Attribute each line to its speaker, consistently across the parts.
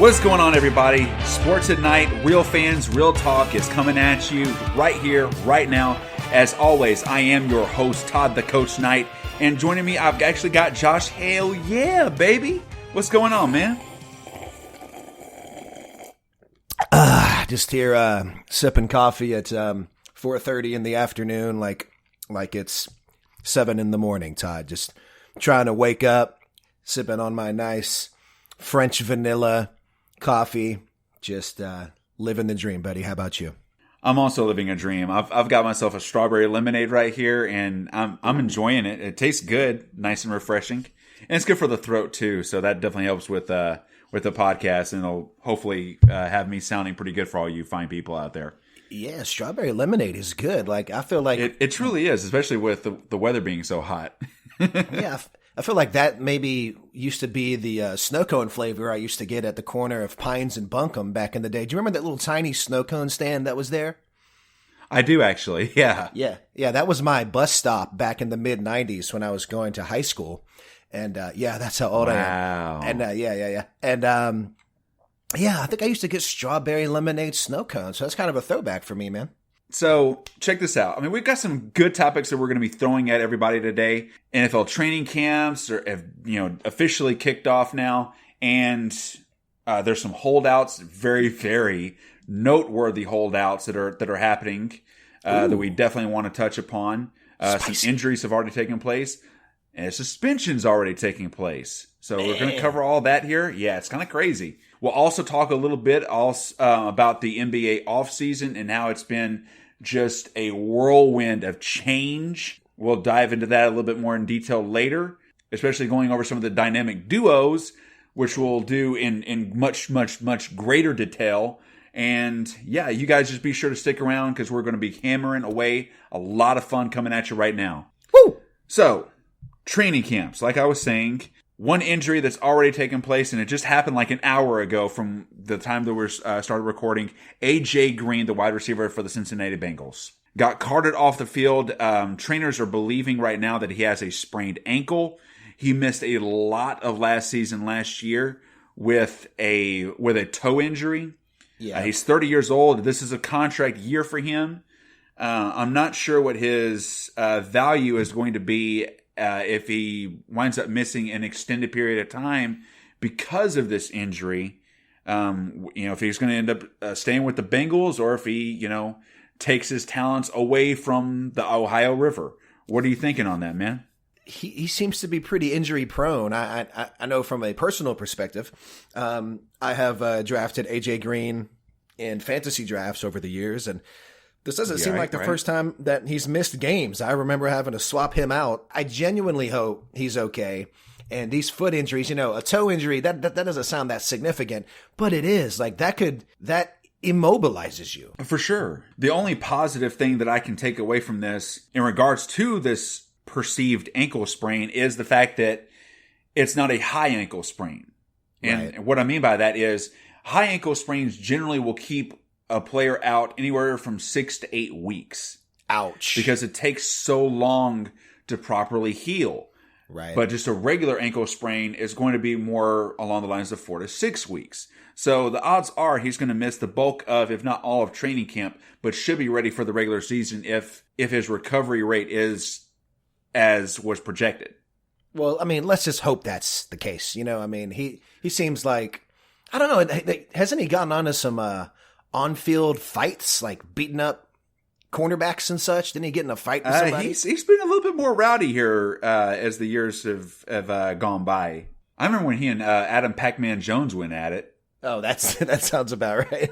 Speaker 1: What's going on, everybody? Sports at Night, real fans, real talk is coming at you right here, right now. As always, I am your host, Todd the Coach Knight, and joining me, I've actually got Josh Hale. Yeah, baby. What's going on, man?
Speaker 2: Just here sipping coffee at 4:30 in the afternoon, like it's 7 in the morning, Todd. Just trying to wake up, sipping on my nice French vanilla coffee, just living the dream, buddy. How about you?
Speaker 1: I'm also living a dream. I've got myself a strawberry lemonade right here, and I'm enjoying it. It tastes good, nice and refreshing, and it's good for the throat too. So that definitely helps with the podcast, and it'll hopefully have me sounding pretty good for all you fine people out there.
Speaker 2: Yeah, strawberry lemonade is good. Like I feel like
Speaker 1: it truly is, especially with the weather being so hot.
Speaker 2: Yeah, I feel like that maybe used to be the snow cone flavor I used to get at the corner of Pines and Buncombe back in the day. Do you remember that little tiny snow cone stand that was there?
Speaker 1: I do, actually. Yeah.
Speaker 2: Yeah. That was my bus stop back in the mid '90s when I was going to high school, and that's how old I am. And yeah. And I think I used to get strawberry lemonade snow cones. So that's kind of a throwback for me, man.
Speaker 1: So check this out. I mean, we've got some good topics that we're going to be throwing at everybody today. NFL training camps have officially kicked off now, and there's some holdouts, very, very noteworthy holdouts that are happening that we definitely want to touch upon. Some injuries have already taken place, and suspensions already taking place. So we're going to cover all that here. Yeah, it's kind of crazy. We'll also talk a little bit about the NBA offseason and how it's been just a whirlwind of change. We'll dive into that a little bit more in detail later, especially going over some of the dynamic duos, which we'll do in much, much, much greater detail. And yeah, you guys just be sure to stick around because we're going to be hammering away a lot of fun coming at you right now.
Speaker 2: Woo!
Speaker 1: So, training camps, like I was saying, one injury that's already taken place, and it just happened like an hour ago from the time that we started recording. A.J. Green, the wide receiver for the Cincinnati Bengals, got carted off the field. Trainers are believing right now that he has a sprained ankle. He missed a lot of last year with a toe injury.
Speaker 2: Yeah.
Speaker 1: He's 30 years old. This is a contract year for him. I'm not sure what his value is going to be if he winds up missing an extended period of time because of this injury. If he's going to end up staying with the Bengals or if he, takes his talents away from the Ohio River. What are you thinking on that, man?
Speaker 2: He seems to be pretty injury prone. I know from a personal perspective. I have drafted A.J. Green in fantasy drafts over the years, and this doesn't seem like the first time that he's missed games. I remember having to swap him out. I genuinely hope he's okay. And these foot injuries, a toe injury, that doesn't sound that significant, but it is. Like that immobilizes you.
Speaker 1: For sure. The only positive thing that I can take away from this in regards to this perceived ankle sprain is the fact that it's not a high ankle sprain. And what I mean by that is high ankle sprains generally will keep a player out anywhere from 6 to 8 weeks.
Speaker 2: Ouch.
Speaker 1: Because it takes so long to properly heal.
Speaker 2: Right.
Speaker 1: But just a regular ankle sprain is going to be more along the lines of 4 to 6 weeks. So the odds are he's going to miss the bulk of, if not all of training camp, but should be ready for the regular season if his recovery rate is as was projected.
Speaker 2: Well, I mean, let's just hope that's the case. He seems like, I don't know, hasn't he gotten onto some on-field fights, like beating up cornerbacks and such? Didn't he get in a fight with somebody?
Speaker 1: He's been a little bit more rowdy here as the years have gone by. I remember when he and Adam Pac-Man Jones went at it.
Speaker 2: Oh, that sounds about right.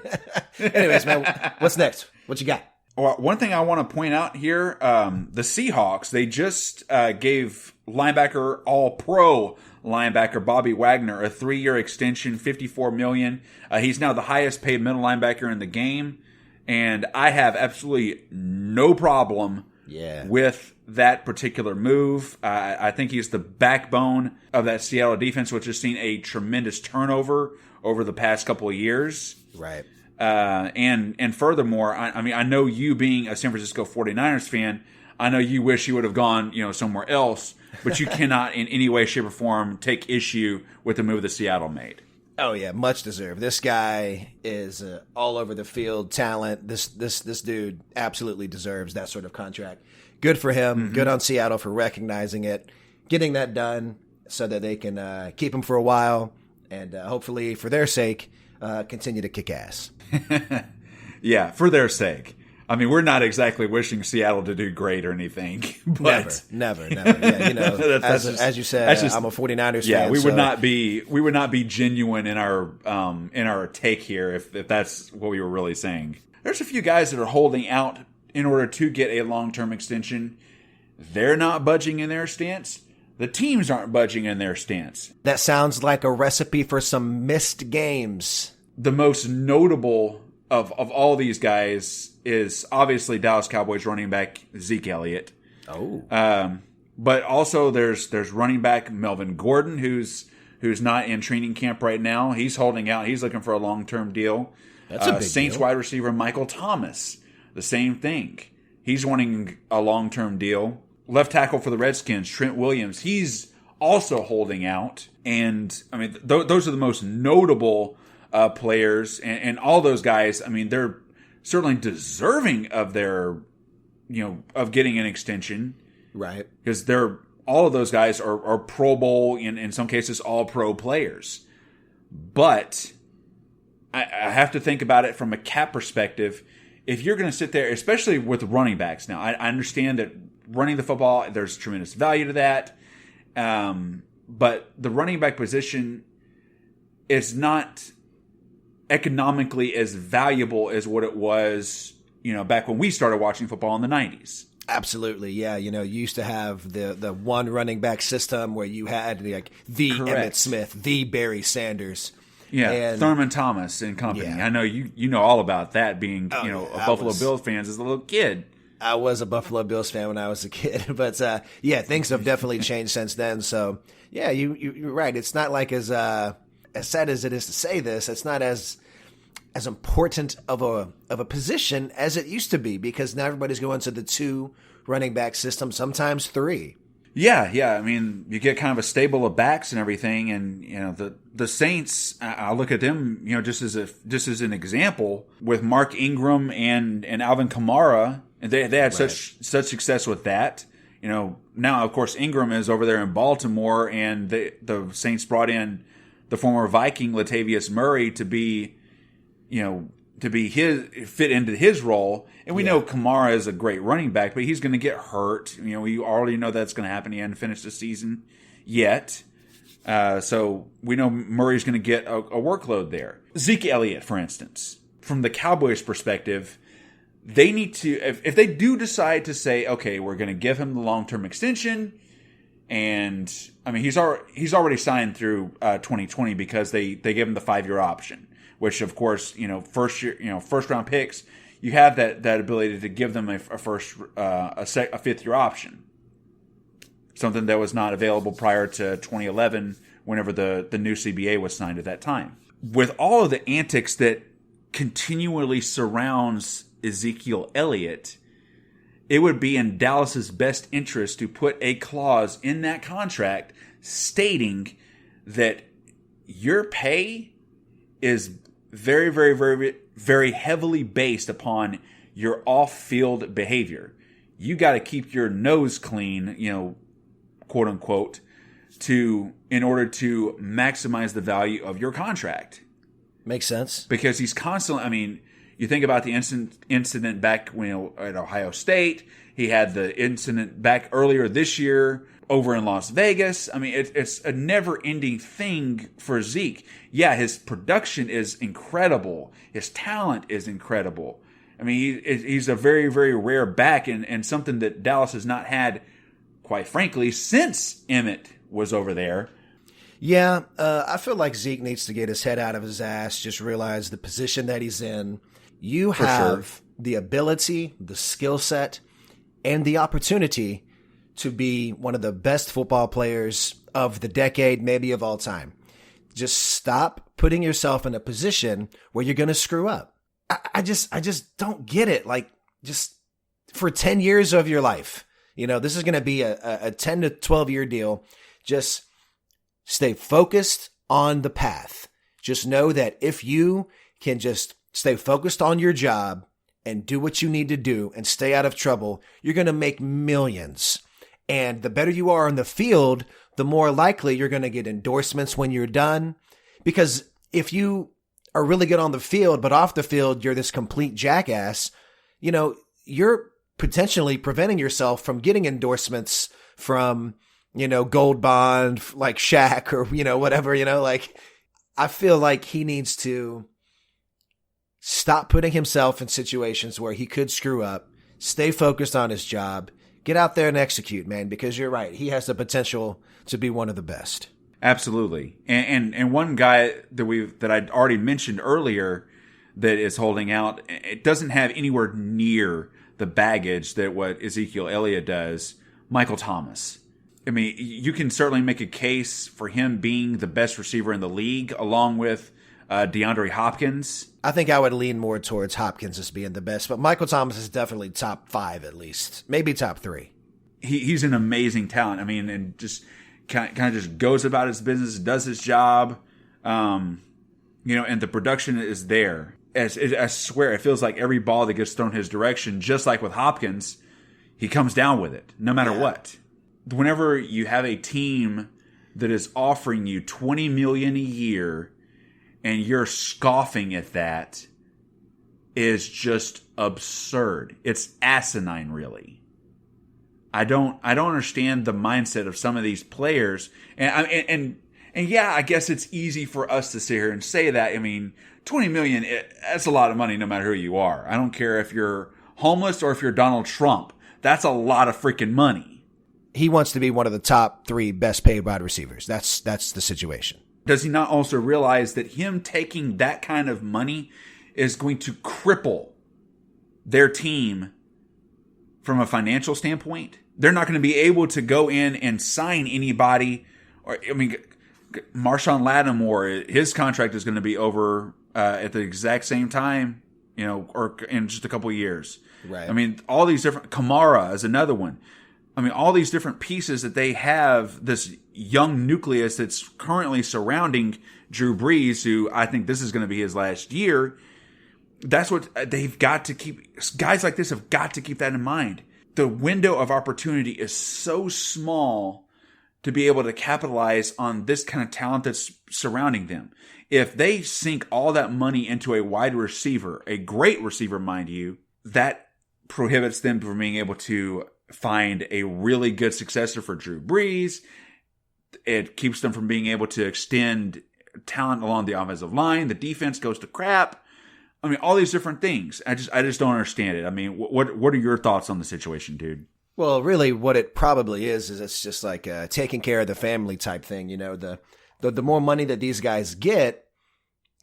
Speaker 2: Anyways, man, what's next? What you got?
Speaker 1: Well, one thing I want to point out here, the Seahawks, they just gave linebacker, all-pro linebacker Bobby Wagner a 3-year extension, $54 million. He's now the highest paid middle linebacker in the game. And I have absolutely no problem with that particular move. I think he's the backbone of that Seattle defense, which has seen a tremendous turnover over the past couple of years.
Speaker 2: Right.
Speaker 1: And furthermore, I know you being a San Francisco 49ers fan, I know you wish you would have gone, somewhere else, but you cannot in any way, shape, or form take issue with the move that Seattle made.
Speaker 2: Oh yeah, much deserved. This guy is all over the field talent. This dude absolutely deserves that sort of contract. Good for him. Mm-hmm. Good on Seattle for recognizing it, getting that done so that they can keep him for a while and hopefully, for their sake, continue to kick ass.
Speaker 1: Yeah, for their sake. I mean, we're not exactly wishing Seattle to do great or anything. But
Speaker 2: never. Yeah, you know, as you said, I'm a 49ers fan.
Speaker 1: Yeah, we would not be genuine in our take here if that's what we were really saying. There's a few guys that are holding out in order to get a long-term extension. They're not budging in their stance. The teams aren't budging in their stance.
Speaker 2: That sounds like a recipe for some missed games.
Speaker 1: The most notable of all these guys is obviously Dallas Cowboys running back Zeke Elliott.
Speaker 2: Oh.
Speaker 1: But also there's running back Melvin Gordon, who's not in training camp right now. He's holding out. He's looking for a long-term deal.
Speaker 2: That's a big
Speaker 1: Saints
Speaker 2: deal.
Speaker 1: wide receiver Michael Thomas, the same thing. He's wanting a long-term deal. Left tackle for the Redskins, Trent Williams, he's also holding out. And, I mean, those are the most notable players. And all those guys, I mean, they're certainly deserving of their, of getting an extension.
Speaker 2: Right.
Speaker 1: Because all of those guys are Pro Bowl, in some cases, all pro players. But I have to think about it from a cap perspective. If you're going to sit there, especially with running backs now, I understand that running the football, there's tremendous value to that. But the running back position is not economically as valuable as what it was, back when we started watching football in the 90s.
Speaker 2: Absolutely, yeah. You used to have the one running back system where you had the Emmitt Smith, the Barry Sanders.
Speaker 1: Yeah,
Speaker 2: and
Speaker 1: Thurman Thomas and company. Yeah. I know you know all about that, being a Buffalo Bills fan as a little kid.
Speaker 2: I was a Buffalo Bills fan when I was a kid, but things have definitely changed since then. So yeah, you're right. It's not like as sad as it is to say this. It's not as important of a position as it used to be, because now everybody's going to the 2 running back system, sometimes 3.
Speaker 1: Yeah. I mean, you get kind of a stable of backs and everything, and the Saints. I look at them, just as an example with Mark Ingram and Alvin Kamara, and they had such success with that. Now of course Ingram is over there in Baltimore, and the Saints brought in the former Viking Latavius Murray to be fit into his role. And we know Kamara is a great running back, but he's going to get hurt. We already know that's going to happen. He hasn't finished the season yet. So we know Murray's going to get a workload there. Zeke Elliott, for instance, from the Cowboys' perspective, they need to, if they do decide to say, okay, we're going to give him the long-term extension, and I mean, he's already signed through 2020 because they gave him the 5-year option, which of course, first round picks, you have that ability to give them a 5th-year option. Something that was not available prior to 2011, whenever the new CBA was signed at that time. With all of the antics that continually surrounds Ezekiel Elliott, it would be in Dallas's best interest to put a clause in that contract stating that your pay is very, very, very, very heavily based upon your off-field behavior. You got to keep your nose clean, quote unquote, in order to maximize the value of your contract.
Speaker 2: Makes sense.
Speaker 1: Because he's constantly, I mean, you think about the incident back at Ohio State. He had the incident back earlier this year over in Las Vegas. I mean, it's a never-ending thing for Zeke. Yeah, his production is incredible. His talent is incredible. I mean, he's a very, very rare back, and something that Dallas has not had, quite frankly, since Emmett was over there.
Speaker 2: Yeah, I feel like Zeke needs to get his head out of his ass, just realize the position that he's in. You have the ability, the skill set, and the opportunity to be one of the best football players of the decade, maybe of all time. Just stop putting yourself in a position where you're going to screw up. I just don't get it. Like, just for 10 years of your life, this is going to be a 10 to 12 year deal. Just stay focused on the path. Just know that if you can just stay focused on your job and do what you need to do and stay out of trouble, you're going to make millions. And the better you are in the field, the more likely you're going to get endorsements when you're done. Because if you are really good on the field, but off the field, you're this complete jackass, you're potentially preventing yourself from getting endorsements from, Gold Bond, like Shaq or, whatever, I feel like he needs to stop putting himself in situations where he could screw up, stay focused on his job, get out there and execute, man, because you're right. He has the potential to be one of the best.
Speaker 1: Absolutely. And one guy that I'd already mentioned earlier that is holding out, it doesn't have anywhere near the baggage that what Ezekiel Elliott does, Michael Thomas. I mean, you can certainly make a case for him being the best receiver in the league, along with DeAndre Hopkins.
Speaker 2: I think I would lean more towards Hopkins as being the best, but Michael Thomas is definitely top 5 at least, maybe top 3.
Speaker 1: He's an amazing talent. I mean, and just kind of just goes about his business, does his job, and the production is there. I swear, it feels like every ball that gets thrown his direction, just like with Hopkins, he comes down with it, no matter what. Whenever you have a team that is offering you $20 million a year and you're scoffing at that, is just absurd. It's asinine, really. I don't understand the mindset of some of these players, and yeah, I guess it's easy for us to sit here and say that. I mean, $20 million, that's a lot of money no matter who you are. I don't care if you're homeless or if you're Donald Trump. That's a lot of freaking money.
Speaker 2: He wants to be one of the top 3 best paid wide receivers. That's the situation.
Speaker 1: Does he not also realize that him taking that kind of money is going to cripple their team from a financial standpoint? They're not going to be able to go in and sign anybody. Marshawn Lattimore, his contract is going to be over at the exact same time, or in just a couple of years.
Speaker 2: Right.
Speaker 1: I mean, all these different, Kamara is another one. I mean, all these different pieces that they have, this young nucleus that's currently surrounding Drew Brees, who I think this is going to be his last year. That's what they've got to keep. Guys like this have got to keep that in mind. The window of opportunity is so small to be able to capitalize on this kind of talent that's surrounding them. If they sink all that money into a wide receiver, a great receiver, mind you, that prohibits them from being able to find a really good successor for Drew Brees. It keeps them from being able to extend talent along the offensive line. The defense goes to crap. I mean, all these different things. I just don't understand it. I mean, what are your thoughts on the situation, dude?
Speaker 2: Well, really, what it probably is it's just like taking care of the family type thing. The more money that these guys get,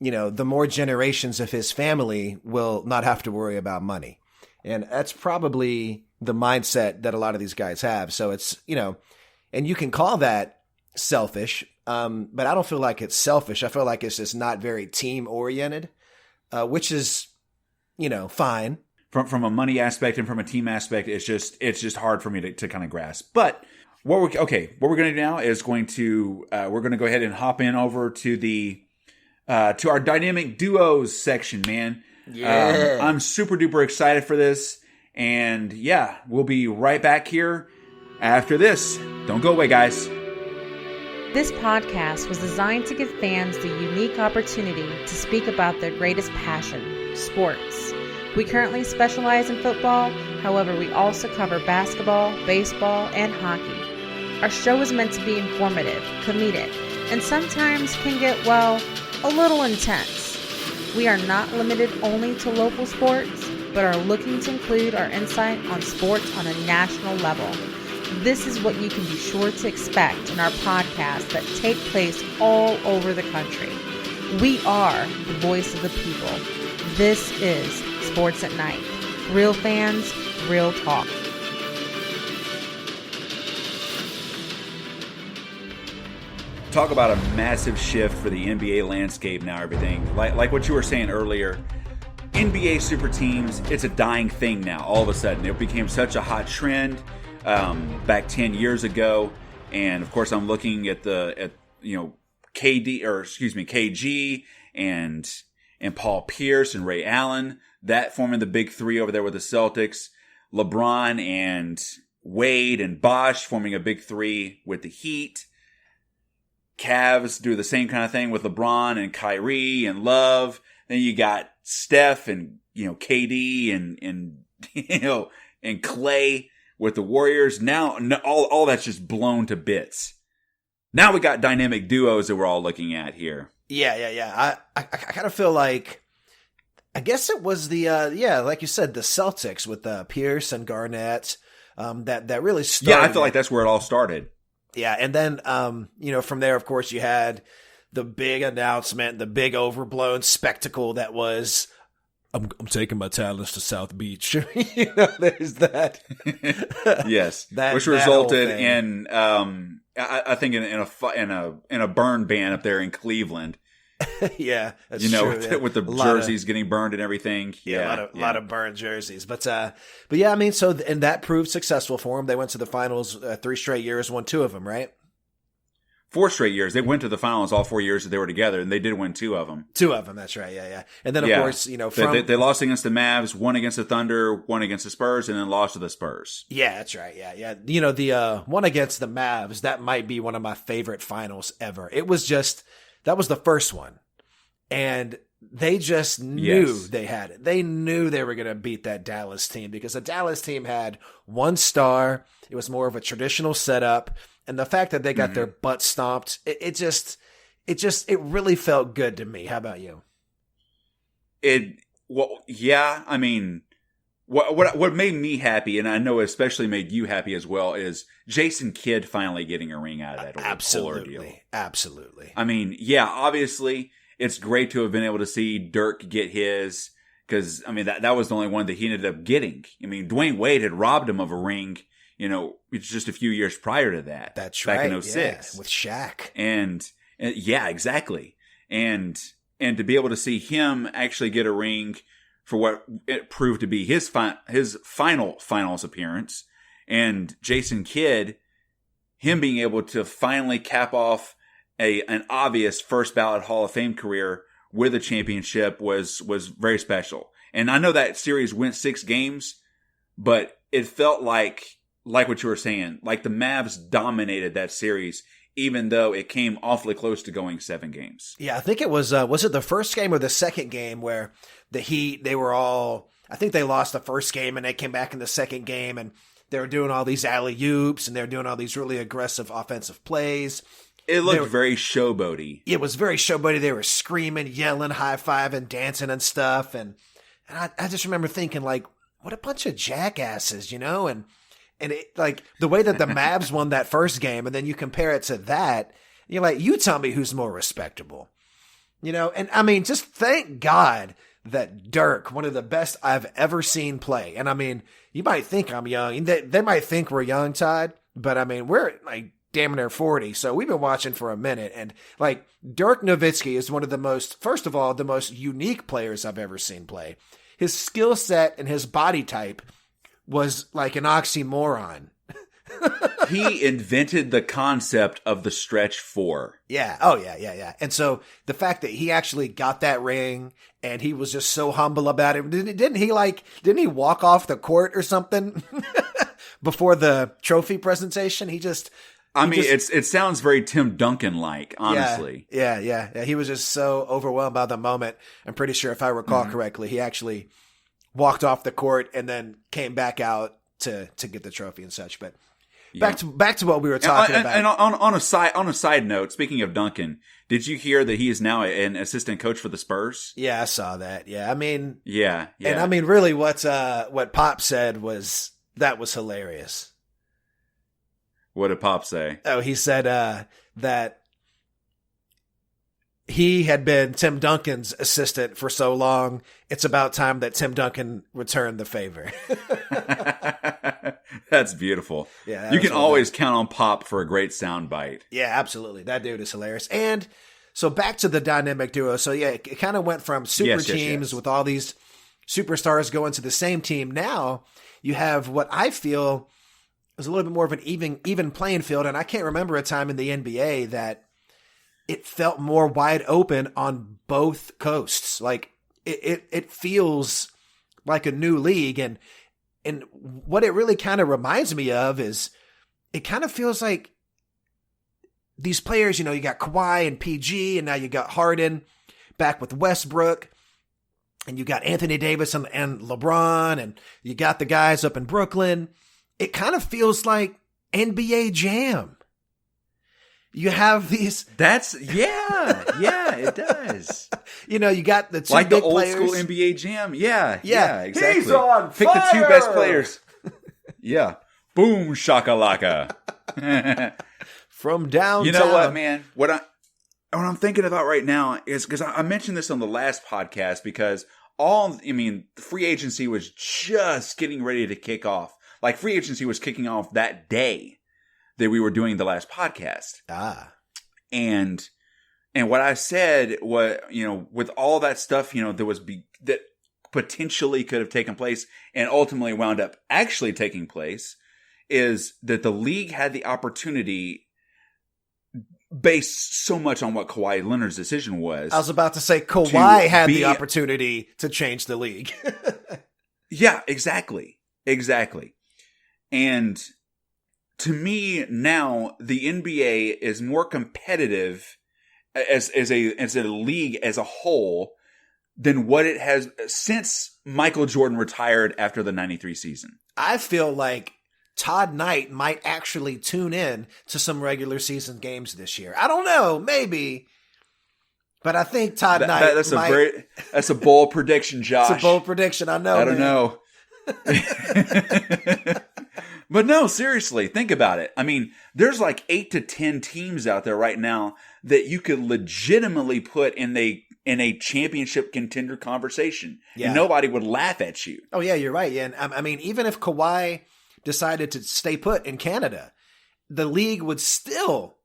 Speaker 2: the more generations of his family will not have to worry about money. And that's probably the mindset that a lot of these guys have. So it's, and you can call that selfish, but I don't feel like it's selfish. I feel like it's just not very team oriented, which is, fine.
Speaker 1: From a money aspect and from a team aspect, it's just hard for me to kind of grasp. But what we're going to do now is we're going to go ahead and hop in over to the to our dynamic duos section, man.
Speaker 2: Yeah.
Speaker 1: I'm super duper excited for this. And yeah, we'll be right back here after this. Don't go away, guys.
Speaker 3: This podcast was designed to give fans the unique opportunity to speak about their greatest passion, sports. We currently specialize in football, however, we also cover basketball, baseball, and hockey. Our show is meant to be informative, comedic, and sometimes can get, a little intense. We are not limited only to local sports, but are looking to include our insight on sports on a national level. This is what you can be sure to expect in our podcasts that take place all over the country. We are the voice of the people. This is Sports at Night. Real fans, real talk.
Speaker 1: Talk about a massive shift for the NBA landscape now, everything. Like what you were saying earlier, NBA super teams, it's a dying thing now, all of a sudden. It became such a hot trend back 10 years ago. And of course, I'm looking at KG and Paul Pierce and Ray Allen, that forming the big three over there with the Celtics. LeBron and Wade and Bosh forming a big three with the Heat. Cavs do the same kind of thing with LeBron and Kyrie and Love. Then you got Steph and, KD and and Clay with the Warriors. Now all that's just blown to bits. Now we got dynamic duos that we're all looking at here.
Speaker 2: Yeah. I kind of feel like, I guess it was the, like you said, the Celtics with Pierce and Garnett, that really started.
Speaker 1: Yeah, I feel like that's where it all started.
Speaker 2: Yeah, and then, from there, of course, you had the big announcement, the big overblown spectacle that was, I'm taking my talents to South Beach. There's that.
Speaker 1: Yes, which resulted in, I think in a burn ban up there in Cleveland.
Speaker 2: Yeah, that's true. Yeah.
Speaker 1: With the jerseys getting burned and everything.
Speaker 2: Yeah, a lot of burned jerseys. But yeah, I mean, and that proved successful for them. They went to the finals 3 straight years, won 2 of them, right?
Speaker 1: 4 straight years. They went to the finals all 4 years that they were together, and they did win 2 of them.
Speaker 2: 2 of them, that's right. Yeah. And then, of course,
Speaker 1: they lost against the Mavs, won against the Thunder, won against the Spurs, and then lost to the Spurs.
Speaker 2: Yeah, that's right. Yeah. The one against the Mavs, that might be one of my favorite finals ever. It was just, that was the first one. And they just knew they had it. They knew they were going to beat that Dallas team because the Dallas team had 1 star. It was more of a traditional setup. And the fact that they got their butt stomped, it really felt good to me. How about you?
Speaker 1: I mean, what made me happy, and I know especially made you happy as well, is Jason Kidd finally getting a ring out of that ordeal.
Speaker 2: Absolutely.
Speaker 1: I mean, obviously it's great to have been able to see Dirk get his, because I mean that was the only one that he ended up getting. I mean, Dwayne Wade had robbed him of a ring. It's just a few years prior to that.
Speaker 2: That's
Speaker 1: back
Speaker 2: right.
Speaker 1: in 06.
Speaker 2: Yeah, with Shaq.
Speaker 1: And yeah, exactly. And to be able to see him actually get a ring for what it proved to be his finals appearance, and Jason Kidd, him being able to finally cap off an obvious first ballot Hall of Fame career with a championship was very special. And I know that series went 6 games, but it felt like what you were saying, like the Mavs dominated that series, even though it came awfully close to going 7 games.
Speaker 2: Yeah, I think it was it the first game or the second game where the Heat, I think they lost the first game and they came back in the second game and they were doing all these alley-oops and they were doing all these really aggressive offensive plays.
Speaker 1: It looked very showboaty.
Speaker 2: It was very showboaty. They were screaming, yelling, high-fiving, dancing and stuff. And I just remember thinking, like, what a bunch of jackasses, and it, like, the way that the Mavs won that first game, and then you compare it to that, you're like, you tell me who's more respectable. And I mean, just thank God that Dirk, one of the best I've ever seen play. And I mean, you might think I'm young. They might think we're young, Todd, but I mean, we're like damn near 40. So we've been watching for a minute. And like Dirk Nowitzki is one of the most unique players I've ever seen play. His skill set and his body type was like an oxymoron.
Speaker 1: He invented the concept of the stretch 4.
Speaker 2: Yeah. Oh, yeah. And so the fact that he actually got that ring and he was just so humble about it. Didn't he walk off the court or something before the trophy presentation? It sounds
Speaker 1: very Tim Duncan-like, honestly.
Speaker 2: Yeah. He was just so overwhelmed by the moment. I'm pretty sure if I recall correctly, he actually walked off the court and then came back out to get the trophy and such. But back to what we were talking about.
Speaker 1: And on a side note, speaking of Duncan, did you hear that he is now an assistant coach for the Spurs?
Speaker 2: Yeah, I saw that. Yeah, I mean,
Speaker 1: yeah.
Speaker 2: And I mean, really, what Pop said was hilarious.
Speaker 1: What did Pop say?
Speaker 2: Oh, he said that he had been Tim Duncan's assistant for so long, it's about time that Tim Duncan returned the favor.
Speaker 1: That's beautiful. Yeah, you can always count on Pop for a great soundbite.
Speaker 2: Yeah, absolutely. That dude is hilarious. And so back to the dynamic duo. So yeah, it kind of went from super teams with all these superstars going to the same team. Now you have what I feel is a little bit more of an even playing field. And I can't remember a time in the NBA that it felt more wide open on both coasts. Like it feels like a new league. And what it really kind of reminds me of is it kind of feels like these players, you know, you got Kawhi and PG, and now you got Harden back with Westbrook, and you got Anthony Davis and LeBron, and you got the guys up in Brooklyn. It kind of feels like NBA Jam. You have these.
Speaker 1: Yeah, it does.
Speaker 2: You know, you got the two
Speaker 1: like
Speaker 2: big
Speaker 1: the old
Speaker 2: players.
Speaker 1: school NBA Jam. Yeah, exactly.
Speaker 2: He's on
Speaker 1: Pick the two
Speaker 2: fire!
Speaker 1: best players. Yeah. Boom shakalaka.
Speaker 2: From downtown.
Speaker 1: You know what, man? What I'm thinking about right now is because I mentioned this on the last podcast because free agency was just getting ready to kick off. Like free agency was kicking off that day that we were doing the last podcast. And what I said was, you know, with all that stuff, you know, that potentially could have taken place and ultimately wound up actually taking place is that the league had the opportunity based so much on what Kawhi Leonard's decision was.
Speaker 2: I was about to say Kawhi had the opportunity to change the league.
Speaker 1: Yeah, exactly. And to me now, the NBA is more competitive as a league as a whole than what it has since Michael Jordan retired after the 93 season.
Speaker 2: I feel like Todd Knight might actually tune in to some regular season games this year. I don't know, maybe. But I think Todd Knight
Speaker 1: that's a bold prediction, Josh.
Speaker 2: It's a bold prediction, I know.
Speaker 1: I don't know. But no, seriously, think about it. I mean, there's like 8 to 10 teams out there right now that you could legitimately put in a championship contender conversation. Yeah. And nobody would laugh at you.
Speaker 2: Oh, yeah, you're right. Yeah, and I mean, even if Kawhi decided to stay put in Canada, the league would still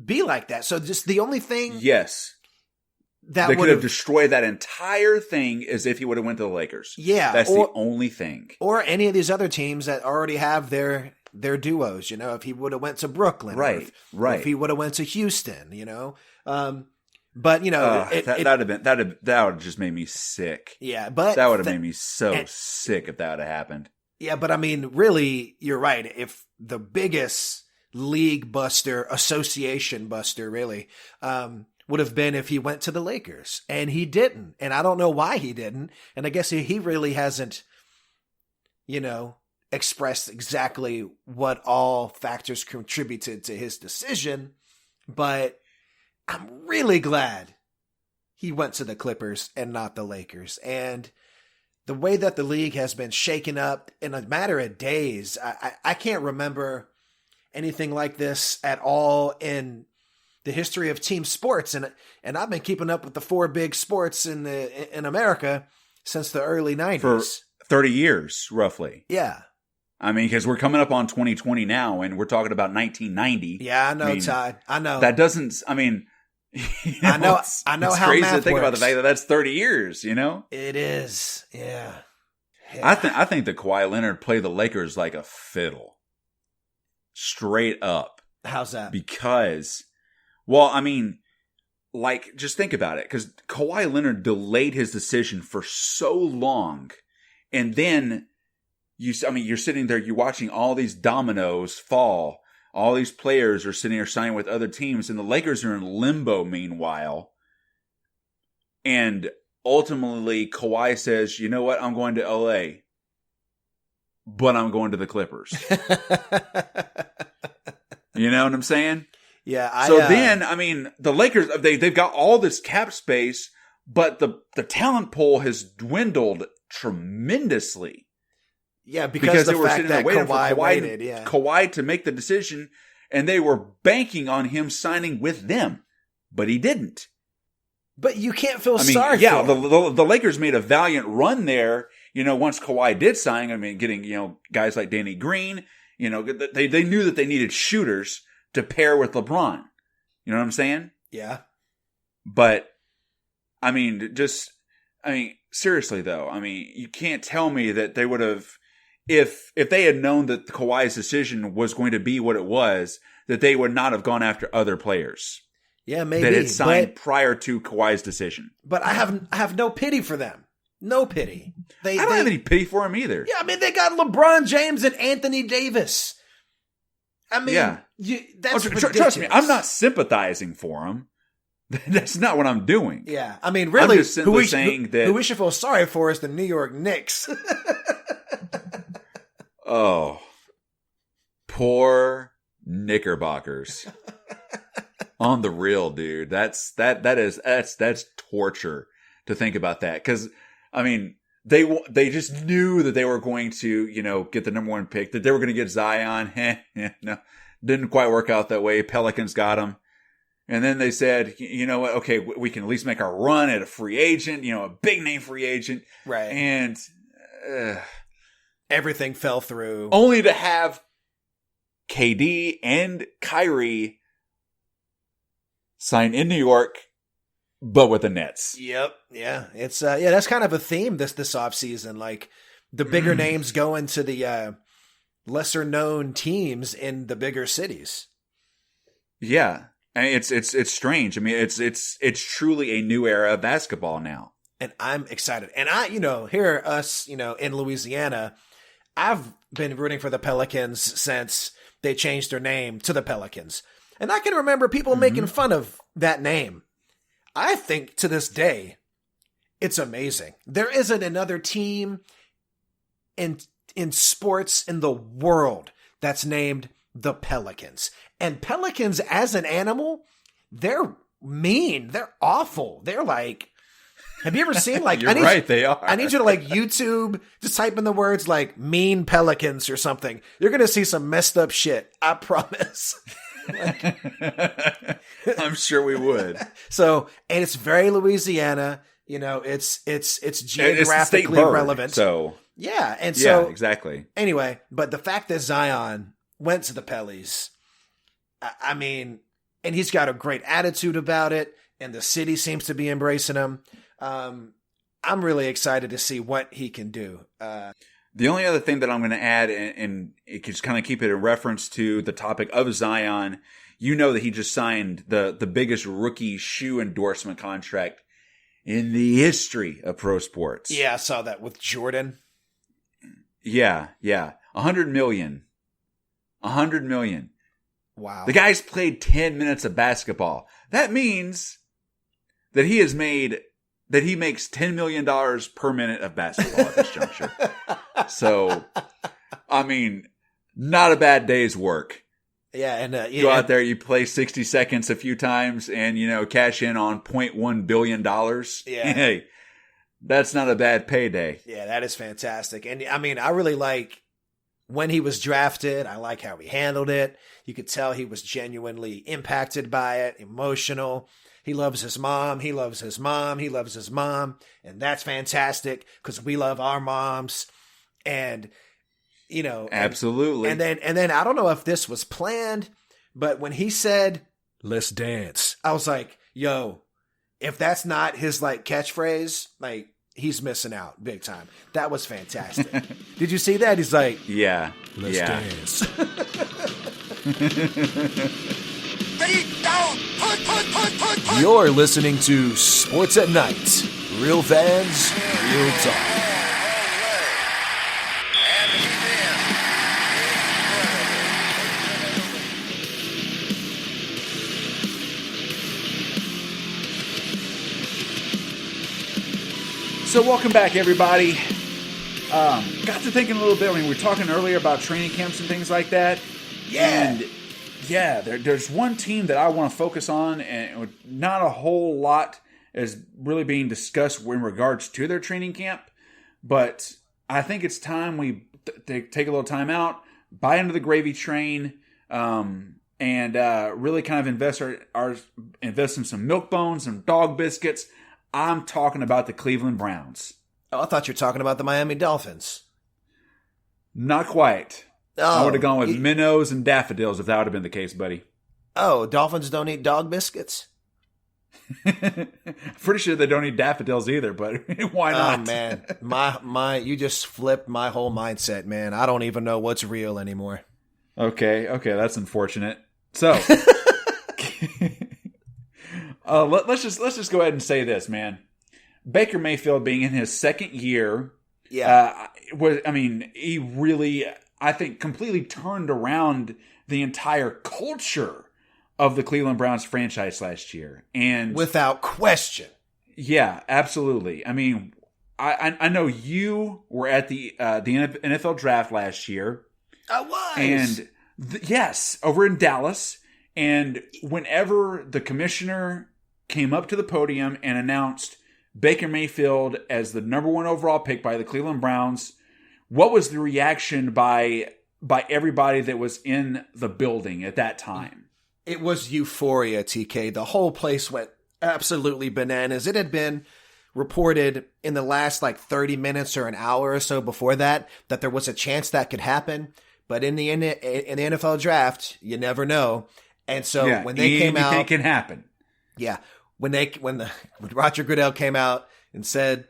Speaker 2: be like that. So just the only thing that
Speaker 1: they could have destroyed that entire thing is if he would have went to the Lakers.
Speaker 2: Yeah.
Speaker 1: That's the only thing.
Speaker 2: Or any of these other teams that already have their duos, you know, if he would have went to Brooklyn.
Speaker 1: Right.
Speaker 2: Or if he would have went to Houston, you know. But you know,
Speaker 1: that would have just made me sick.
Speaker 2: Yeah, but
Speaker 1: that would have made me sick if that would have happened.
Speaker 2: Yeah, but I mean, really, you're right. If the biggest league buster, association buster, really, would have been if he went to the Lakers, and he didn't, and I don't know why he didn't, and I guess he really hasn't, you know, expressed exactly what all factors contributed to his decision, but I'm really glad he went to the Clippers and not the Lakers, and the way that the league has been shaken up in a matter of days, I can't remember anything like this at all in the history of team sports. And I've been keeping up with the 4 big sports in America since the early 90s.
Speaker 1: For 30 years, roughly.
Speaker 2: Yeah.
Speaker 1: I mean, because we're coming up on 2020 now, and we're talking about 1990.
Speaker 2: Yeah, I know, Todd. I know.
Speaker 1: That doesn't, I mean...
Speaker 2: I know
Speaker 1: it's
Speaker 2: how
Speaker 1: crazy
Speaker 2: math
Speaker 1: to think
Speaker 2: works.
Speaker 1: about the fact that that's 30 years, you know?
Speaker 2: It is, yeah.
Speaker 1: I think that Kawhi Leonard played the Lakers like a fiddle. Straight up.
Speaker 2: How's that?
Speaker 1: Because, well, I mean, like, just think about it. Because Kawhi Leonard delayed his decision for so long. And then, you're sitting there, you're watching all these dominoes fall. All these players are sitting there signing with other teams, and the Lakers are in limbo meanwhile. And ultimately, Kawhi says, you know what? I'm going to LA, but I'm going to the Clippers. You know what I'm saying?
Speaker 2: Yeah.
Speaker 1: Then, I mean, the Lakers, they've got all this cap space, but the talent pool has dwindled tremendously.
Speaker 2: Yeah, because
Speaker 1: they
Speaker 2: the
Speaker 1: were
Speaker 2: fact
Speaker 1: sitting there
Speaker 2: that
Speaker 1: waiting for
Speaker 2: Kawhi
Speaker 1: to make the decision, and they were banking on him signing with them, but he didn't.
Speaker 2: But you can't feel sorry for him.
Speaker 1: The Lakers made a valiant run there, you know, once Kawhi did sign. I mean, getting, you know, guys like Danny Green, you know, they knew that they needed shooters to pair with LeBron. You know what I'm saying?
Speaker 2: Yeah.
Speaker 1: But, I mean, seriously though, I mean, you can't tell me that they would have, if they had known that Kawhi's decision was going to be what it was, that they would not have gone after other players.
Speaker 2: Yeah, maybe.
Speaker 1: That had signed prior to Kawhi's decision.
Speaker 2: But I have no pity for them. No pity.
Speaker 1: I don't have any pity for him either.
Speaker 2: Yeah, I mean, they got LeBron James and Anthony Davis. I mean, that's ridiculous.
Speaker 1: Trust me, I'm not sympathizing for him. That's not what I'm doing.
Speaker 2: Yeah, I mean, really,
Speaker 1: I'm just simply saying that
Speaker 2: who we should feel sorry for is the New York Knicks.
Speaker 1: Oh, poor Knickerbockers. On the real, dude. That's torture to think about that. Because I mean, they just knew that they were going to, get the number 1 pick, that they were going to get Zion. No, didn't quite work out that way. Pelicans got him. And then they said, you know what? Okay, we can at least make our run at a free agent, a big name free agent.
Speaker 2: Right.
Speaker 1: And
Speaker 2: everything fell through.
Speaker 1: Only to have KD and Kyrie sign in New York, but with the Nets.
Speaker 2: Yep. Yeah. It's that's kind of a theme this offseason. Like the bigger names go into the lesser known teams in the bigger cities.
Speaker 1: Yeah. And it's strange. I mean, it's truly a new era of basketball now.
Speaker 2: And I'm excited. And here us, in Louisiana, I've been rooting for the Pelicans since they changed their name to the Pelicans. And I can remember people making fun of that name. I think to this day, it's amazing. There isn't another team in sports in the world that's named the Pelicans. And pelicans as an animal, they're mean. They're awful. They're like, have you ever seen
Speaker 1: they are.
Speaker 2: I need you to YouTube, just type in the words like mean pelicans or something. You're going to see some messed up shit. I promise.
Speaker 1: I'm sure we would.
Speaker 2: So, and it's very Louisiana, it's geographically relevant.
Speaker 1: So
Speaker 2: yeah. And so,
Speaker 1: yeah, exactly.
Speaker 2: Anyway, but the fact that Zion went to the Pellies, I mean, and he's got a great attitude about it, and the city seems to be embracing him. I'm really excited to see what he can do.
Speaker 1: The only other thing that I'm going to add, and it can just kind of keep it in reference to the topic of Zion, that he just signed the biggest rookie shoe endorsement contract in the history of pro sports.
Speaker 2: Yeah, I saw that with Jordan.
Speaker 1: Yeah. $100 million. $100 million.
Speaker 2: Wow.
Speaker 1: The guy's played 10 minutes of basketball. That means that he makes $10 million per minute of basketball at this juncture. So, I mean, not a bad day's work.
Speaker 2: Yeah, and
Speaker 1: go out there, you play 60 seconds a few times, and cash in on $0.1 billion.
Speaker 2: Yeah,
Speaker 1: hey, that's not a bad payday.
Speaker 2: Yeah, that is fantastic. And I mean, I really like when he was drafted. I like how he handled it. You could tell he was genuinely impacted by it, emotional. He loves his mom. He loves his mom. He loves his mom. And that's fantastic because we love our moms. And,
Speaker 1: absolutely.
Speaker 2: And then I don't know if this was planned, but when he said, "Let's dance," I was like, yo, if that's not his catchphrase, he's missing out big time. That was fantastic. Did you see that? He's like,
Speaker 1: yeah,
Speaker 2: let's dance. You're listening to Sports at Night. Real fans, real talk.
Speaker 1: So welcome back, everybody. Got to thinking a little bit. I mean, we were talking earlier about training camps and things like that.
Speaker 2: Yeah.
Speaker 1: And yeah, there's one team that I want to focus on, and not a whole lot is really being discussed in regards to their training camp. But I think it's time we take a little time out, buy into the gravy train, and really kind of invest in some milk bones, some dog biscuits. I'm talking about the Cleveland Browns.
Speaker 2: Oh, I thought you were talking about the Miami Dolphins.
Speaker 1: Not quite. I would have gone with minnows and daffodils if that would have been the case, buddy.
Speaker 2: Oh, Dolphins don't eat dog biscuits?
Speaker 1: Pretty sure they don't eat daffodils either, but why not?
Speaker 2: Oh, man. My, you just flipped my whole mindset, man. I don't even know what's real anymore.
Speaker 1: Okay, that's unfortunate. So, Let's just go ahead and say this, man. Baker Mayfield being in his second year, he really, I think, completely turned around the entire culture of the Cleveland Browns franchise last year, and
Speaker 2: without question.
Speaker 1: Yeah, absolutely. I mean, I know you were at the NFL draft last year.
Speaker 2: I was,
Speaker 1: and yes, over in Dallas. And whenever the commissioner came up to the podium and announced Baker Mayfield as the number 1 overall pick by the Cleveland Browns, what was the reaction by everybody that was in the building at that time?
Speaker 2: It was euphoria, TK. The whole place went absolutely bananas. It had been reported in the last 30 minutes or an hour or so before that there was a chance that could happen. But in the NFL draft, you never know. And so when they came out,
Speaker 1: anything can happen.
Speaker 2: Yeah. When Roger Goodell came out and said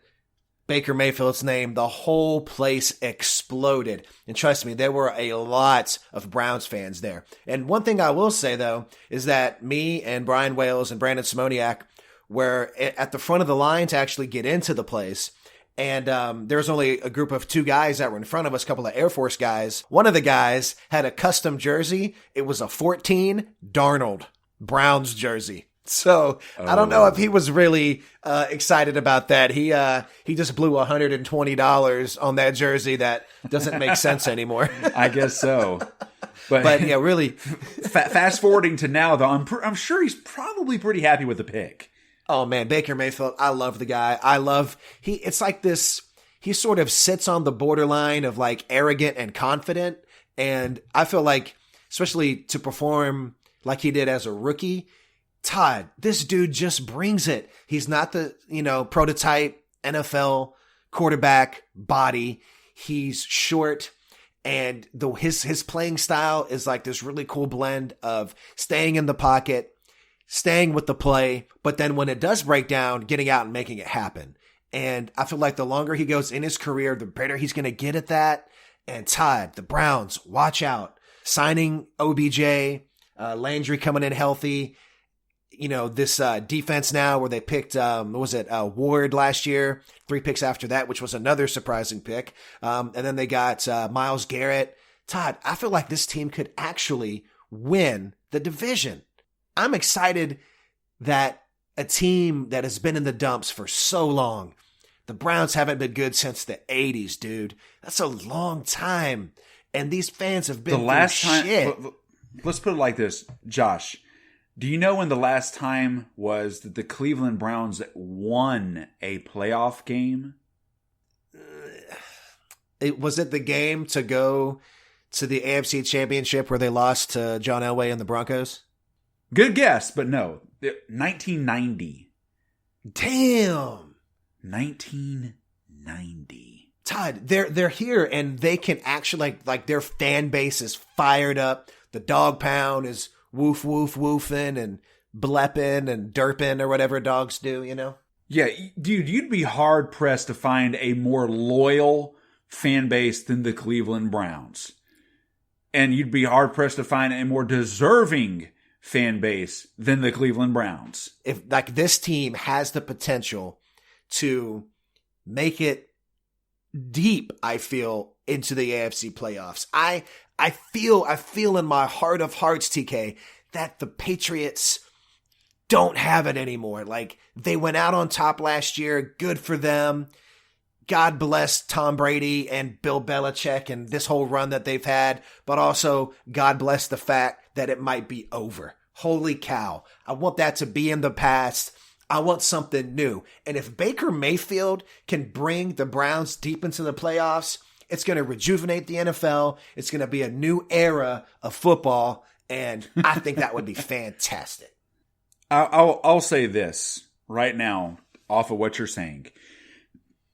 Speaker 2: Baker Mayfield's name, the whole place exploded. And trust me, there were a lot of Browns fans there. And one thing I will say, though, is that me and Brian Wales and Brandon Simoniak were at the front of the line to actually get into the place. And there was only a group of 2 guys that were in front of us, a couple of Air Force guys. One of the guys had a custom jersey. It was a 14 Darnold Browns jersey. So I don't know if he was really excited about that. He just blew $120 on that jersey. That doesn't make sense anymore.
Speaker 1: I guess so.
Speaker 2: But yeah, really.
Speaker 1: Fast forwarding to now, though, I'm sure he's probably pretty happy with the pick.
Speaker 2: Oh man, Baker Mayfield, I love the guy. It's like this, he sort of sits on the borderline of arrogant and confident. And I feel like, especially to perform like he did as a rookie, Todd, this dude just brings it. He's not the, prototype NFL quarterback body. He's short, and his playing style is this really cool blend of staying in the pocket, staying with the play, but then when it does break down, getting out and making it happen. And I feel like the longer he goes in his career, the better he's going to get at that. And Todd, the Browns, watch out. Signing OBJ, Landry coming in healthy. This defense now where they picked, Ward last year, 3 picks after that, which was another surprising pick. And then they got Myles Garrett. Todd, I feel like this team could actually win the division. I'm excited that a team that has been in the dumps for so long, the Browns haven't been good since the 80s, dude. That's a long time. And these fans have been
Speaker 1: the last
Speaker 2: through
Speaker 1: time.
Speaker 2: shit.
Speaker 1: Let's put it like this, Josh. Do you know when the last time was that the Cleveland Browns won a playoff game?
Speaker 2: Was it the game to go to the AFC Championship where they lost to John Elway and the Broncos?
Speaker 1: Good guess, but no. 1990.
Speaker 2: Damn.
Speaker 1: 1990.
Speaker 2: Todd, they're here and they can actually their fan base is fired up. The dog pound is woof woof woofing and blepping and derping or whatever dogs do,
Speaker 1: Yeah, dude, you'd be hard pressed to find a more loyal fan base than the Cleveland Browns. And you'd be hard pressed to find a more deserving fan base than the Cleveland Browns.
Speaker 2: If this team has the potential to make it deep, I feel, into the AFC playoffs. I feel in my heart of hearts, TK, that the Patriots don't have it anymore. They went out on top last year. Good for them. God bless Tom Brady and Bill Belichick and this whole run that they've had, but also God bless the fact that it might be over. Holy cow. I want that to be in the past. I want something new. And if Baker Mayfield can bring the Browns deep into the playoffs, it's going to rejuvenate the NFL. It's going to be a new era of football. And I think that would be fantastic.
Speaker 1: I'll say this right now off of what you're saying.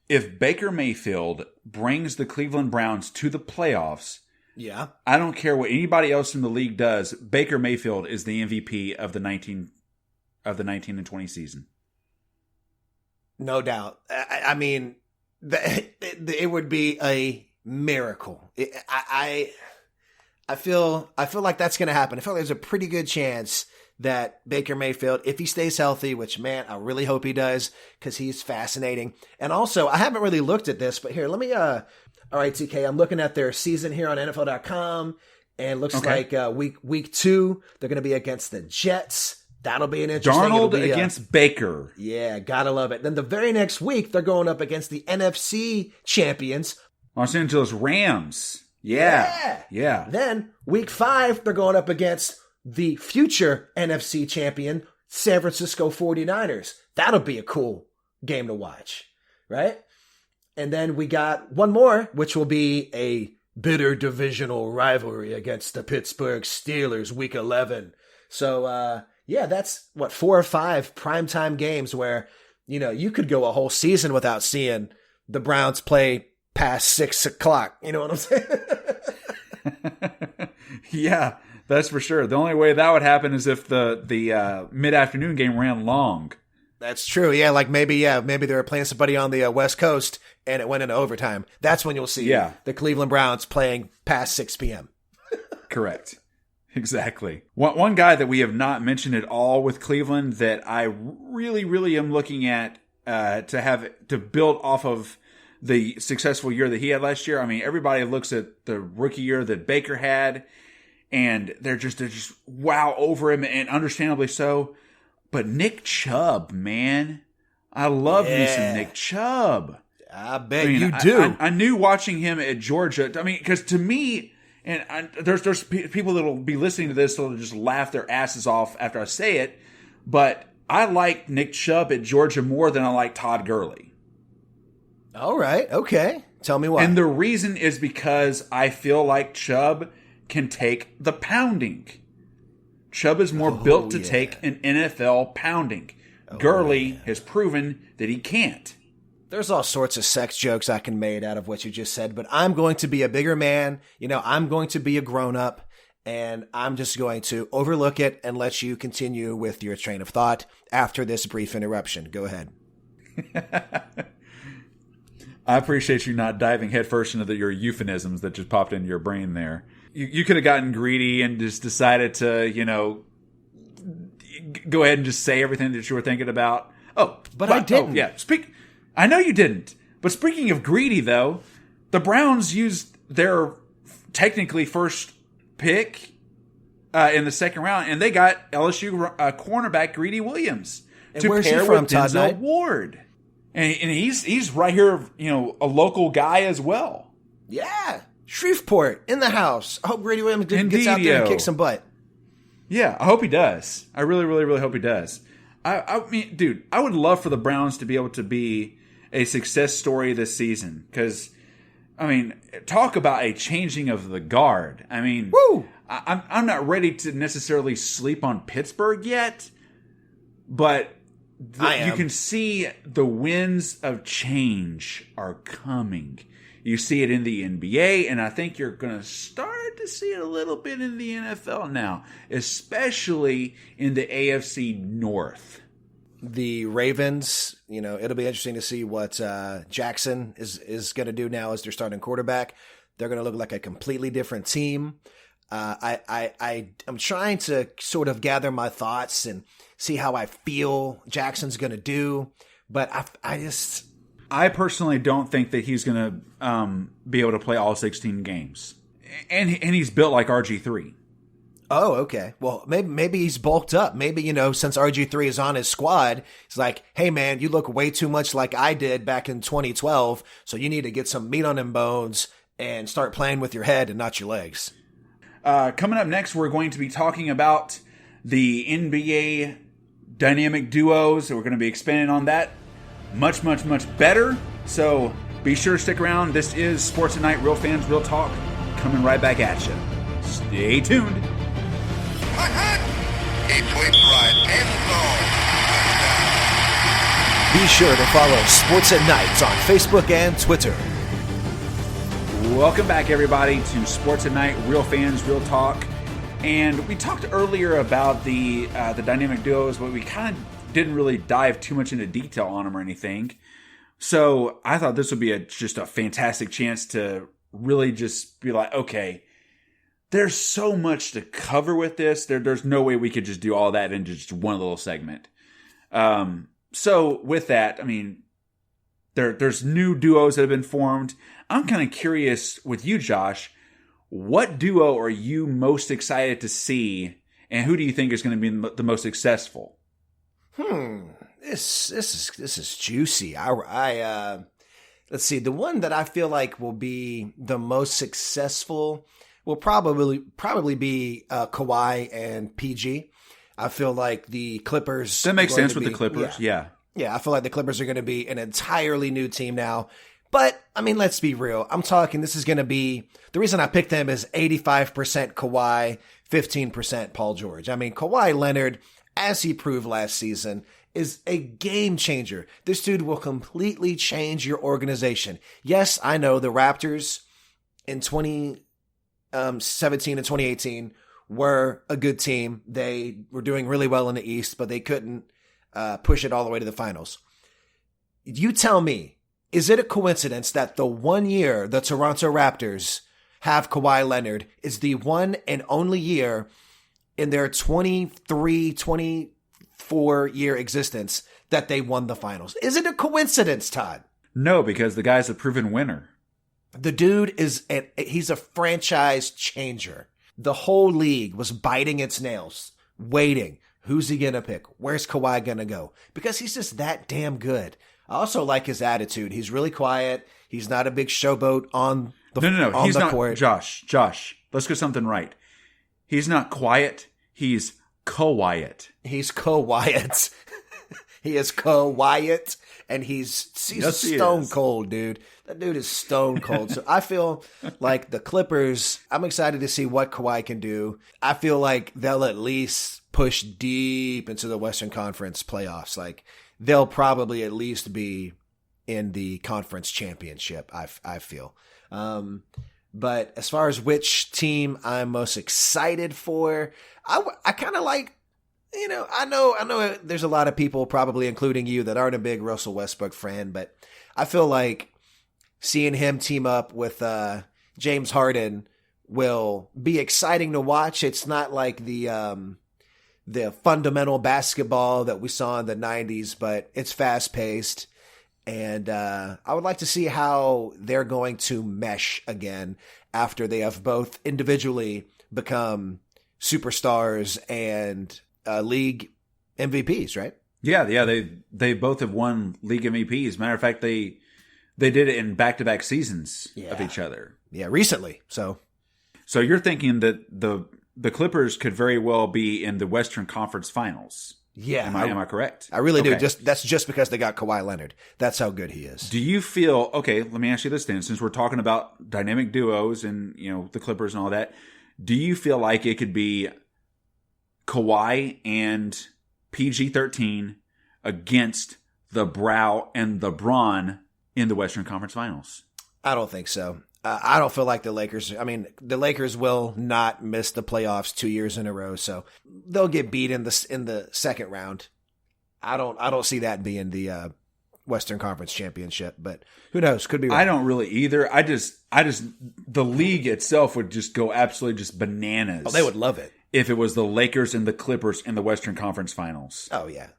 Speaker 1: If Baker Mayfield brings the Cleveland Browns to the playoffs,
Speaker 2: yeah,
Speaker 1: I don't care what anybody else in the league does. Baker Mayfield is the MVP of the 19 and 20 season.
Speaker 2: No doubt. I mean, it would be a miracle. I feel like that's going to happen. I feel like there's a pretty good chance that Baker Mayfield, if he stays healthy, which, man, I really hope he does, because he's fascinating. And also, I haven't really looked at this, but here, let me, all right, TK, I'm looking at their season here on NFL.com, and it looks like week 2, they're going to be against the Jets. That'll be an interesting.
Speaker 1: Darnold against Baker.
Speaker 2: Yeah, gotta love it. Then the very next week, they're going up against the NFC champions,
Speaker 1: Los Angeles Rams. Yeah.
Speaker 2: Then week 5, they're going up against the future NFC champion, San Francisco 49ers. That'll be a cool game to watch, right? And then we got one more, which will be a bitter divisional rivalry against the Pittsburgh Steelers, week 11. So, yeah, that's 4 or 5 primetime games where, you could go a whole season without seeing the Browns play past 6 o'clock. You know what I'm saying?
Speaker 1: Yeah, that's for sure. The only way that would happen is if the mid-afternoon game ran long.
Speaker 2: That's true. Yeah, maybe they were playing somebody on the West Coast and it went into overtime. That's when you'll see the Cleveland Browns playing past 6 p.m.
Speaker 1: Correct. Exactly. One guy that we have not mentioned at all with Cleveland that I really, really am looking at to build off of the successful year that he had last year. I mean, everybody looks at the rookie year that Baker had, and they're just wow over him, and understandably so. But Nick Chubb, man, I love me some Nick Chubb.
Speaker 2: I bet you do.
Speaker 1: I knew watching him at Georgia. I mean, because to me. And there's people that will be listening to this that'll just laugh their asses off after I say it, but I like Nick Chubb at Georgia more than I like Todd Gurley.
Speaker 2: All right, okay. Tell me why.
Speaker 1: And the reason is because I feel like Chubb can take the pounding. Chubb is more built to take an NFL pounding. Gurley has proven that he can't.
Speaker 2: There's all sorts of sex jokes I can make out of what you just said, but I'm going to be a bigger man. I'm going to be a grown-up, and I'm just going to overlook it and let you continue with your train of thought after this brief interruption. Go ahead.
Speaker 1: I appreciate you not diving headfirst into your euphemisms that just popped into your brain there. You could have gotten greedy and just decided to, go ahead and just say everything that you were thinking about.
Speaker 2: But I didn't.
Speaker 1: I know you didn't. But speaking of greedy, though, the Browns used their technically first pick in the second round, and they got LSU cornerback Greedy Williams to pair with Denzel Ward. And he's right here, a local guy as well.
Speaker 2: Yeah. Shreveport in the house. I hope Greedy Williams gets out there and kicks some butt.
Speaker 1: Yeah, I hope he does. I really, really, really hope he does. I mean, dude, I would love for the Browns to be able to be a success story this season. Because, I mean, talk about a changing of the guard. I mean,
Speaker 2: woo!
Speaker 1: I'm not ready to necessarily sleep on Pittsburgh yet. But you can see the winds of change are coming. You see it in the NBA, and I think you're going to start to see it a little bit in the NFL now, especially in the AFC North.
Speaker 2: The Ravens, it'll be interesting to see what Jackson is going to do now as their starting quarterback. They're going to look like a completely different team. I'm trying to sort of gather my thoughts and see how I feel Jackson's going to do, but
Speaker 1: I personally don't think that he's going to be able to play all 16 games. And he's built like RG3.
Speaker 2: Oh, okay. Well, maybe he's bulked up. Maybe, since RG3 is on his squad, he's like, hey, man, you look way too much like I did back in 2012, so you need to get some meat on them bones and start playing with your head and not your legs.
Speaker 1: Coming up next, we're going to be talking about the NBA dynamic duos. We're going to be expanding on that much, much, much better. So be sure to stick around. This is Sports at Night, Real Fans, Real Talk, coming right back at you. Stay tuned.
Speaker 4: He tweets right, end zone.
Speaker 2: Be sure to follow Sports at Night on Facebook and Twitter.
Speaker 1: Welcome back, everybody, to Sports at Night, Real Fans, Real Talk. And we talked earlier about the dynamic duos, but we kind of didn't really dive too much into detail on them or anything. So I thought this would be just a fantastic chance to really just be like, okay, there's so much to cover with this. There's no way we could just do all that in just one little segment. So with that, I mean, there's new duos that have been formed. I'm kind of curious with you, Josh, what duo are you most excited to see, and who do you think is going to be the most successful?
Speaker 2: This is juicy. Let's see. The one that I feel like will be the most successful will probably be Kawhi and PG. I feel like the Clippers.
Speaker 1: That makes sense with the Clippers. Yeah.
Speaker 2: Yeah, I feel like the Clippers are going to be an entirely new team now. But, I mean, let's be real. I'm talking this is going to be – the reason I picked them is 85% Kawhi, 15% Paul George. I mean, Kawhi Leonard, as he proved last season, is a game changer. This dude will completely change your organization. Yes, I know the Raptors in 2017 and 2018 were a good team. They were doing really well in the East, but they couldn't push it all the way to the finals. You tell me, is it a coincidence that the 1 year the Toronto Raptors have Kawhi Leonard is the one and only year in their 24-year existence that they won the finals? Is it a coincidence, Todd?
Speaker 1: No, because the guy's a proven winner.
Speaker 2: The dude he's a franchise changer. The whole league was biting its nails, waiting. Who's he going to pick? Where's Kawhi going to go? Because he's just that damn good. I also like his attitude. He's really quiet. He's not a big showboat on the court.
Speaker 1: No. He's not. Josh, let's get something right. He's not quiet. He's co-Wyatt.
Speaker 2: He's co-Wyatt. He is co-Wyatt, and he's stone cold, dude. That dude is stone cold. So I feel like the Clippers, I'm excited to see what Kawhi can do. I feel like they'll at least push deep into the Western Conference playoffs. Like, they'll probably at least be in the conference championship, I feel. But as far as which team I'm most excited for, I kind of like, I know there's a lot of people, probably including you, that aren't a big Russell Westbrook fan, but I feel like seeing him team up with James Harden will be exciting to watch. It's not like the fundamental basketball that we saw in the 90s, but it's fast-paced. And I would like to see how they're going to mesh again after they have both individually become superstars and league MVPs, right?
Speaker 1: Yeah. They both have won league MVPs. Matter of fact, they did it in back-to-back seasons of each other.
Speaker 2: Yeah, recently. So
Speaker 1: you're thinking that the Clippers could very well be in the Western Conference Finals.
Speaker 2: Yeah.
Speaker 1: Am I correct?
Speaker 2: I really do. That's just because they got Kawhi Leonard. That's how good he is.
Speaker 1: Do you feel, okay, let me ask you this then, since we're talking about dynamic duos and, the Clippers and all that, do you feel like it could be Kawhi and PG-13 against the Brow and the Braun in the Western Conference Finals?
Speaker 2: I don't think so. I don't feel like the Lakers will not miss the playoffs 2 years in a row, so they'll get beat in the second round. I don't see that being the Western Conference Championship, but who knows? Could be wrong.
Speaker 1: I don't really either. I just the league itself would just go absolutely just bananas.
Speaker 2: Oh, they would love it
Speaker 1: if it was the Lakers and the Clippers in the Western Conference Finals.
Speaker 2: Oh yeah,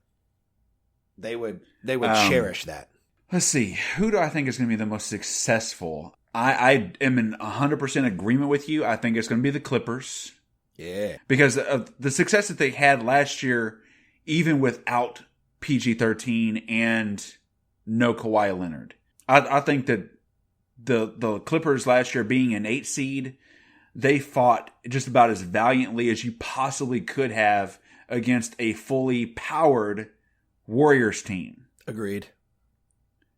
Speaker 2: they would cherish that.
Speaker 1: Let's see. Who do I think is going to be the most successful? I am in 100% agreement with you. I think it's going to be the Clippers.
Speaker 2: Yeah. Because
Speaker 1: of the success that they had last year, even without PG-13 and no Kawhi Leonard. I think that the Clippers last year, being an 8 seed, they fought just about as valiantly as you possibly could have against a fully powered Warriors team.
Speaker 2: Agreed.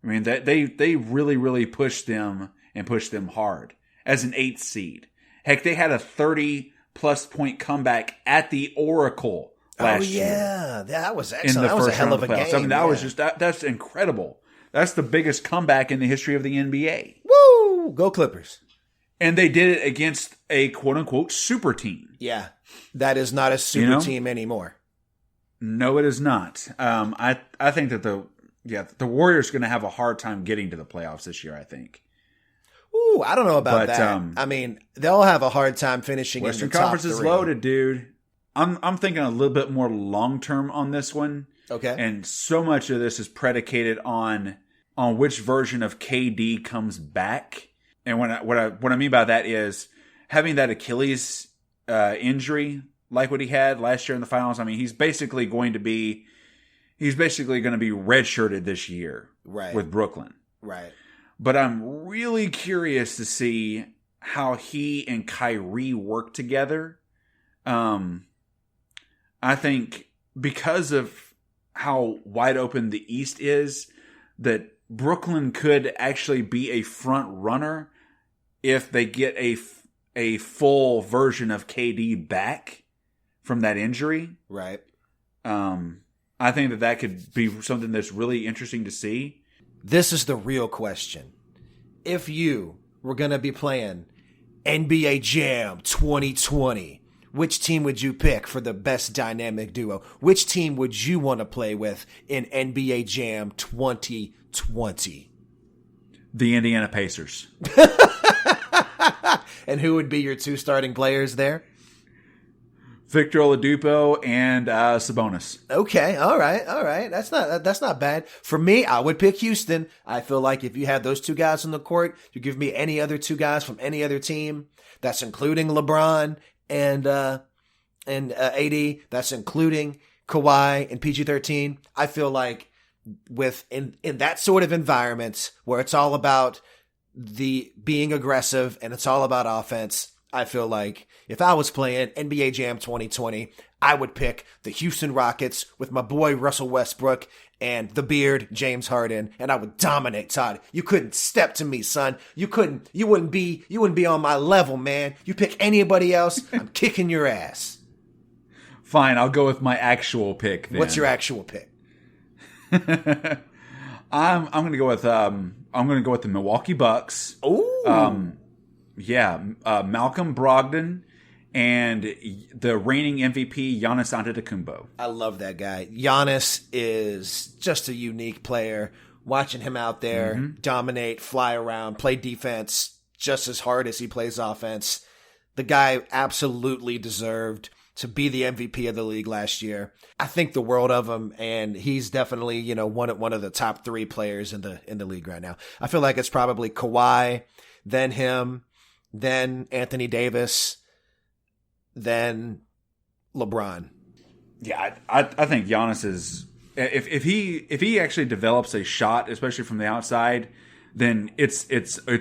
Speaker 1: I mean, they really, really pushed them and pushed them hard as an 8th seed. Heck, they had a 30-plus point comeback at the Oracle last year.
Speaker 2: Oh, yeah. That was excellent. That was a hell of a game.
Speaker 1: I mean, that was just that's incredible. That's the biggest comeback in the history of the NBA.
Speaker 2: Woo! Go Clippers.
Speaker 1: And they did it against a quote-unquote super team.
Speaker 2: Yeah. That is not a super team anymore.
Speaker 1: No, it is not. I think that the Warriors are going to have a hard time getting to the playoffs this year, I think.
Speaker 2: Ooh, I don't know about
Speaker 1: But,
Speaker 2: that. I mean, they'll have a hard time finishing
Speaker 1: Western
Speaker 2: in the top
Speaker 1: Conference is
Speaker 2: 3.
Speaker 1: loaded, dude. I'm thinking a little bit more long term on this one.
Speaker 2: Okay.
Speaker 1: And so much of this is predicated on which version of KD comes back. And what I mean by that is having that Achilles injury like what he had last year in the finals. I mean, he's basically going to be redshirted this year,
Speaker 2: Right.
Speaker 1: with Brooklyn.
Speaker 2: Right.
Speaker 1: But I'm really curious to see how he and Kyrie work together. I think because of how wide open the East is, that Brooklyn could actually be a front runner if they get a full version of KD back from that injury.
Speaker 2: Right.
Speaker 1: I think that could be something that's really interesting to see.
Speaker 2: This is the real question. If you were going to be playing NBA Jam 2020, which team would you pick for the best dynamic duo? Which team would you want to play with in NBA Jam 2020?
Speaker 1: The Indiana Pacers.
Speaker 2: And who would be your 2 starting players there?
Speaker 1: Victor Oladipo and Sabonis.
Speaker 2: Okay, all right. That's not bad. For me, I would pick Houston. I feel like if you had those 2 guys on the court, you give me any other 2 guys from any other team. That's including LeBron and AD. That's including Kawhi and PG-13. I feel like in that sort of environment where it's all about the being aggressive and it's all about offense, I feel like if I was playing NBA Jam 2020, I would pick the Houston Rockets with my boy Russell Westbrook and the beard James Harden, and I would dominate, Todd. You couldn't step to me, son. You wouldn't be on my level, man. You pick anybody else, I'm kicking your ass.
Speaker 1: Fine, I'll go with my actual pick then.
Speaker 2: What's your actual pick?
Speaker 1: I'm going to go with the Milwaukee Bucks.
Speaker 2: Ooh.
Speaker 1: Malcolm Brogdon and the reigning MVP Giannis Antetokounmpo.
Speaker 2: I love that guy. Giannis is just a unique player. Watching him out there dominate, fly around, play defense just as hard as he plays offense. The guy absolutely deserved to be the MVP of the league last year. I think the world of him, and he's definitely, one of the top 3 players in the league right now. I feel like it's probably Kawhi, then him, then Anthony Davis, then LeBron.
Speaker 1: Yeah, I think Giannis is if he actually develops a shot, especially from the outside, then it's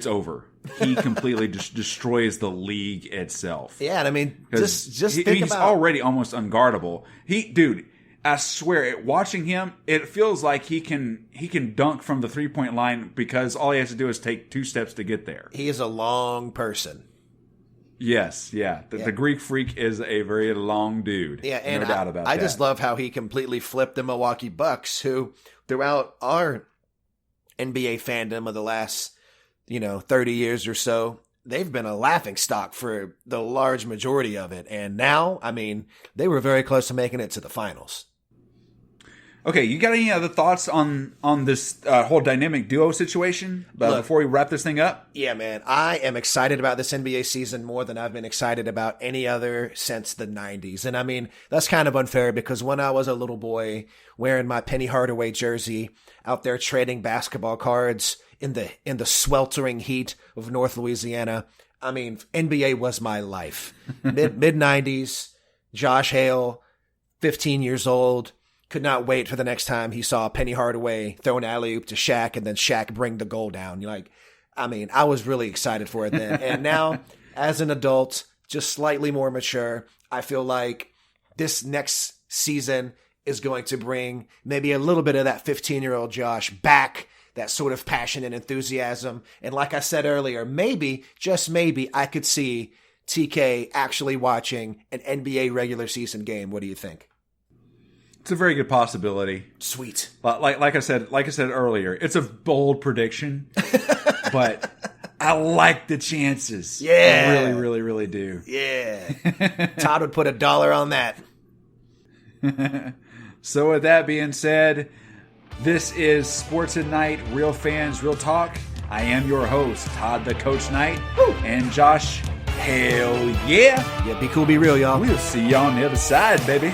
Speaker 1: over. He completely destroys the league itself.
Speaker 2: Yeah, and I mean, just think
Speaker 1: he's
Speaker 2: about
Speaker 1: already almost unguardable. Dude, I swear, watching him, it feels like he can dunk from the 3-point line because all he has to do is take 2 steps to get there.
Speaker 2: he is a long person.
Speaker 1: Yes, yeah. The Greek Freak is a very long dude.
Speaker 2: Yeah, and
Speaker 1: no doubt about that.
Speaker 2: I just love how he completely flipped the Milwaukee Bucks, who throughout our NBA fandom of the last 30 years or so, they've been a laughingstock for the large majority of it. And now, I mean, they were very close to making it to the finals.
Speaker 1: Okay, you got any other thoughts on this whole dynamic duo situation before we wrap this thing up?
Speaker 2: Yeah, man, I am excited about this NBA season more than I've been excited about any other since the 90s. And I mean, that's kind of unfair because when I was a little boy wearing my Penny Hardaway jersey out there trading basketball cards in the sweltering heat of North Louisiana, I mean, NBA was my life. Mid 90s, Josh Hale, 15 years old, could not wait for the next time he saw Penny Hardaway throw an alley-oop to Shaq and then Shaq bring the goal down. I was really excited for it then. And now, as an adult, just slightly more mature, I feel like this next season is going to bring maybe a little bit of that 15-year-old Josh back, that sort of passion and enthusiasm. And like I said earlier, maybe, just maybe, I could see TK actually watching an NBA regular season game. What do you think?
Speaker 1: It's a very good possibility.
Speaker 2: Sweet.
Speaker 1: But like I said earlier, it's a bold prediction, but I like the chances.
Speaker 2: Yeah.
Speaker 1: I really, really, really do.
Speaker 2: Yeah. Todd would put $1 on that.
Speaker 1: So with that being said, this is Sports at Night, Real Fans, Real Talk. I am your host, Todd the Coach Knight, and Josh Hale. Yeah.
Speaker 2: Yeah, be cool, be real, y'all.
Speaker 1: We'll see you on the other side, baby.